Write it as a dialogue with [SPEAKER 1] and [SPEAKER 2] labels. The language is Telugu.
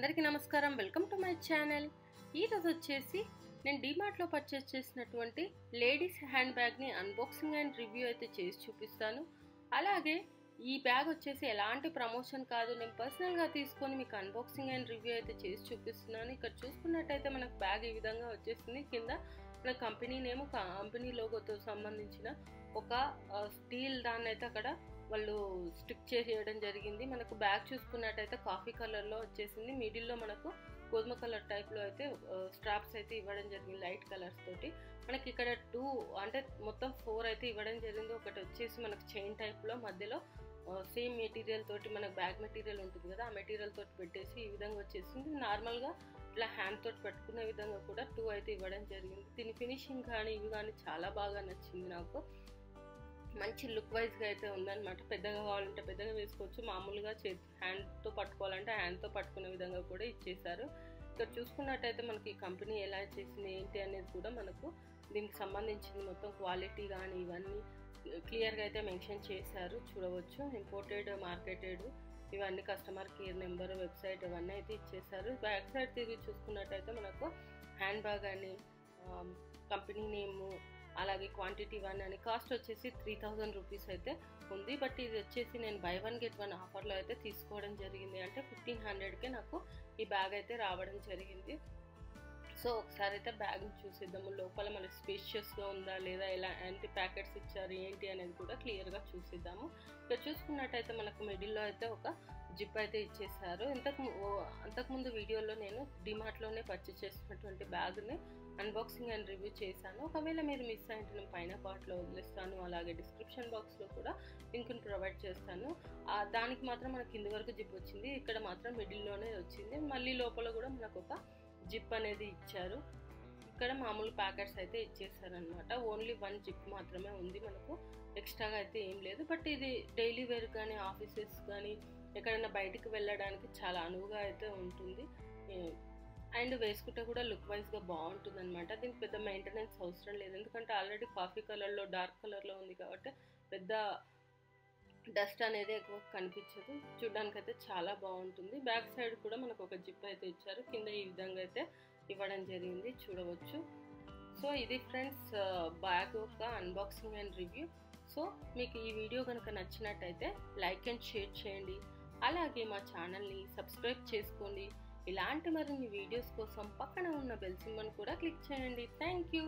[SPEAKER 1] అందరికీ నమస్కారం. Welcome to my channel. ఈరోజు వచ్చేసి నేను డీమార్ట్లో పర్చేస్ చేసినటువంటి లేడీస్ హ్యాండ్ బ్యాగ్ని అన్బాక్సింగ్ అండ్ రివ్యూ అయితే చేసి చూపిస్తాను. అలాగే ఈ బ్యాగ్ వచ్చేసి ఎలాంటి ప్రమోషన్ కాదు, నేను పర్సనల్గా తీసుకొని మీకు అన్బాక్సింగ్ అండ్ రివ్యూ అయితే చేసి చూపిస్తున్నాను. ఇక్కడ చూసుకున్నట్టయితే మనకు బ్యాగ్ ఈ విధంగా వచ్చేసింది. కింద మన కంపెనీ నేమ్, కంపెనీ లోగోతో సంబంధించిన ఒక స్టీల్ దాన్ని అయితే అక్కడ వాళ్ళు స్టిక్ చేయడం జరిగింది. మనకు బ్యాగ్ చూసుకున్నట్టయితే కాఫీ కలర్లో వచ్చేసింది. మిడిల్లో మనకు గోధుమ కలర్ టైప్లో అయితే స్ట్రాప్స్ అయితే ఇవ్వడం జరిగింది లైట్ కలర్స్ తోటి. మనకి ఇక్కడ 2 అంటే మొత్తం 4 అయితే ఇవ్వడం జరిగింది. ఒకటి వచ్చేసి మనకు చైన్ టైప్లో మధ్యలో సేమ్ మెటీరియల్ తోటి, మనకు బ్యాగ్ మెటీరియల్ ఉంటుంది కదా, ఆ మెటీరియల్ తోటి పెట్టేసి ఈ విధంగా వచ్చేసింది. నార్మల్గా ఇట్లా హ్యాండ్ తోటి పెట్టుకునే విధంగా కూడా 2 అయితే ఇవ్వడం జరిగింది. దీని ఫినిషింగ్ కానీ ఇవి కానీ చాలా బాగా నచ్చింది నాకు. మంచి లుక్ వైజ్గా అయితే ఉందన్నమాట. పెద్దగా కావాలంటే పెద్దగా వేసుకోవచ్చు, మామూలుగా హ్యాండ్తో పట్టుకోవాలంటే హ్యాండ్తో పట్టుకునే విధంగా కూడా ఇచ్చేసారు. ఇక్కడ చూసుకున్నట్టయితే మనకి కంపెనీ ఎలా చేసింది ఏంటి అనేది కూడా మనకు దీనికి సంబంధించింది మొత్తం క్వాలిటీ కానీ ఇవన్నీ క్లియర్గా అయితే మెన్షన్ చేశారు, చూడవచ్చు. ఇంపోర్టెడ్, మార్కెటెడ్ ఇవన్నీ కస్టమర్ కేర్ నెంబర్, వెబ్సైట్ ఇవన్నీ అయితే ఇచ్చేసారు. బ్యాక్ సైడ్ తిరిగి చూసుకున్నట్టయితే మనకు హ్యాండ్ బ్యాగ్ అని కంపెనీ నేము, అలాగే క్వాంటిటీ 1 అని కాస్ట్ వచ్చేసి 3000 రూపీస్ అయితే ఉంది. బట్ ఇది వచ్చేసి నేను బై 1 గెట్ 1 ఆఫర్లో అయితే తీసుకోవడం జరిగింది. అంటే 1500కే నాకు ఈ బ్యాగ్ అయితే రావడం జరిగింది. సో ఒకసారి అయితే బ్యాగ్ని చూసేద్దాము. లోపల మనకి స్పేషియస్గా ఉందా లేదా, ఎలా యాంటీ ప్యాకెట్స్ ఇచ్చారు ఏంటి అనేది కూడా క్లియర్గా చూసేద్దాము. ఇక్కడ చూసుకున్నట్టయితే మనకు మిడిల్లో అయితే ఒక జిప్ అయితే ఇచ్చేసారు. అంతకుముందు వీడియోలో నేను డిమార్ట్లోనే పర్చేస్ చేసినటువంటి బ్యాగ్ని అన్బాక్సింగ్ అండ్ రివ్యూ చేశాను. ఒకవేళ మీరు మిస్ అయితే నేను పైన పార్ట్లో వదిలేస్తాను, అలాగే డిస్క్రిప్షన్ బాక్స్లో కూడా లింక్ని ప్రొవైడ్ చేస్తాను. దానికి మాత్రం మనకి కింది వరకు జిప్ వచ్చింది, ఇక్కడ మాత్రం మిడిల్లోనే వచ్చింది. మళ్ళీ లోపల కూడా మనకు ఒక జిప్ అనేది ఇచ్చారు. ఇక్కడ మామూలు ప్యాకెట్స్ అయితే ఇచ్చేసారనమాట. ఓన్లీ 1 జిప్ మాత్రమే ఉంది, మనకు ఎక్స్ట్రాగా అయితే ఏం లేదు. బట్ ఇది డైలీ వేర్ కానీ ఆఫీసెస్ కానీ ఎక్కడైనా బయటికి వెళ్ళడానికి చాలా అనువుగా అయితే ఉంటుంది. అండ్ వేసుకుంటే కూడా లుక్ వైజ్గా బాగుంటుంది అనమాట. దీనికి పెద్ద మెయింటెనెన్స్ అవసరం లేదు, ఎందుకంటే ఆల్రెడీ కాఫీ కలర్లో, డార్క్ కలర్లో ఉంది కాబట్టి పెద్ద డస్ట్ అనేది ఎక్కువ కనిపించదు. చూడడానికి అయితే చాలా బాగుంటుంది. బ్యాక్ సైడ్ కూడా మనకు ఒక జిప్ అయితే ఇచ్చారు, కింద ఈ విధంగా అయితే ఇవ్వడం జరిగింది, చూడవచ్చు. సో ఇది ఫ్రెండ్స్ బ్యాగ్ యొక్క అన్బాక్సింగ్ అండ్ రివ్యూ. సో మీకు ఈ వీడియో కనుక నచ్చినట్టయితే లైక్ అండ్ షేర్ చేయండి, అలాగే మా ఛానల్ని సబ్స్క్రైబ్ చేసుకోండి. ఇలాంటి మరిన్ని వీడియోస్ కోసం పక్కన ఉన్న బెల్ సింబల్ కూడా క్లిక్ చేయండి. Thank you.